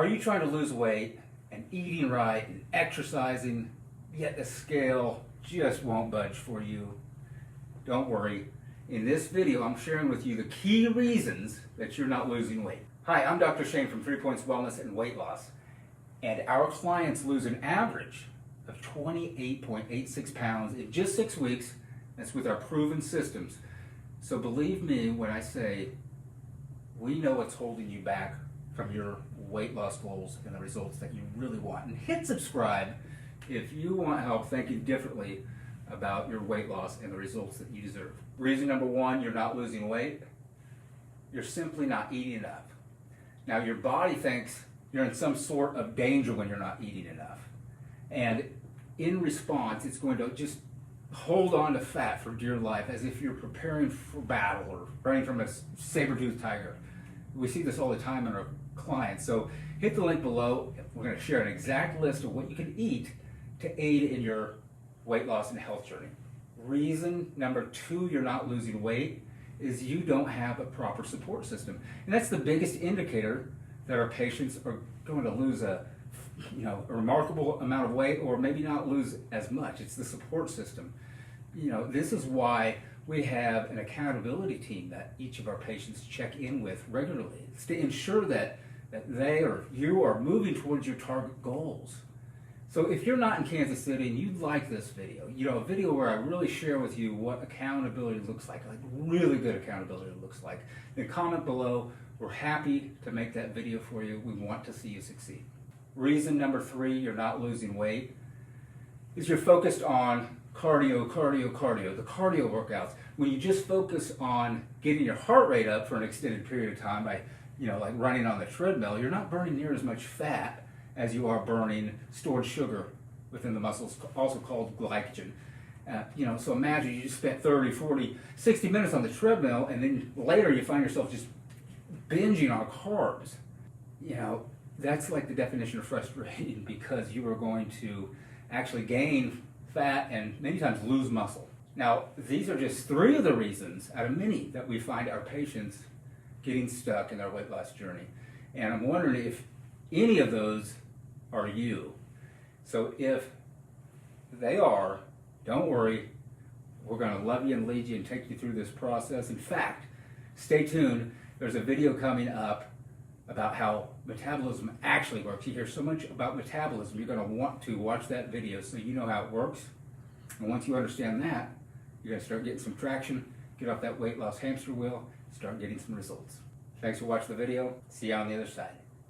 Are you trying to lose weight and eating right and exercising, yet the scale just won't budge for you? Don't worry. In this video, I'm sharing with you the key reasons that you're not losing weight. Hi, I'm Dr. Shane from 3 Points Wellness and Weight Loss, and our clients lose an average of 28.86 pounds in just 6 weeks. That's with our proven systems. So believe me when I say we know what's holding you back from your weight loss goals and the results that you really want. And hit subscribe if you want help thinking differently about your weight loss and the results that you deserve. Reason number one, you're not losing weight. You're simply not eating enough. Now your body thinks you're in some sort of danger when you're not eating enough. And in response, it's going to just hold on to fat for dear life as if you're preparing for battle or running from a saber-toothed tiger. We see this all the time in our clients. So hit the link below. We're going to share an exact list of what you can eat to aid in your weight loss and health journey. Reason number two you're not losing weight is you don't have a proper support system. And that's the biggest indicator that our patients are going to lose a remarkable amount of weight or maybe not lose as much. It's the support system. This is why we have an accountability team that each of our patients check in with regularly. It's to ensure that they or you are moving towards your target goals. So if you're not in Kansas City and you'd like this video, a video where I really share with you what accountability looks like really good accountability looks like, then comment below. We're happy to make that video for you. We want to see you succeed. Reason number three you're not losing weight is you're focused on cardio, the cardio workouts. When you just focus on getting your heart rate up for an extended period of time by, like running on the treadmill, you're not burning near as much fat as you are burning stored sugar within the muscles, also called glycogen. So imagine you just spent 30, 40, 60 minutes on the treadmill, and then later you find yourself just binging on carbs. That's like the definition of frustrating because you are going to actually gain fat and many times lose muscle. Now, these are just three of the reasons out of many that we find our patients getting stuck in their weight loss journey. And I'm wondering if any of those are you. So if they are, don't worry. We're going to love you and lead you and take you through this process. In fact, stay tuned. There's a video coming up about how metabolism actually works. You hear so much about metabolism, you're going to want to watch that video so you know how it works. And once you understand that, you're going to start getting some traction, get off that weight loss hamster wheel, start getting some results. Thanks for watching the video. See you on the other side.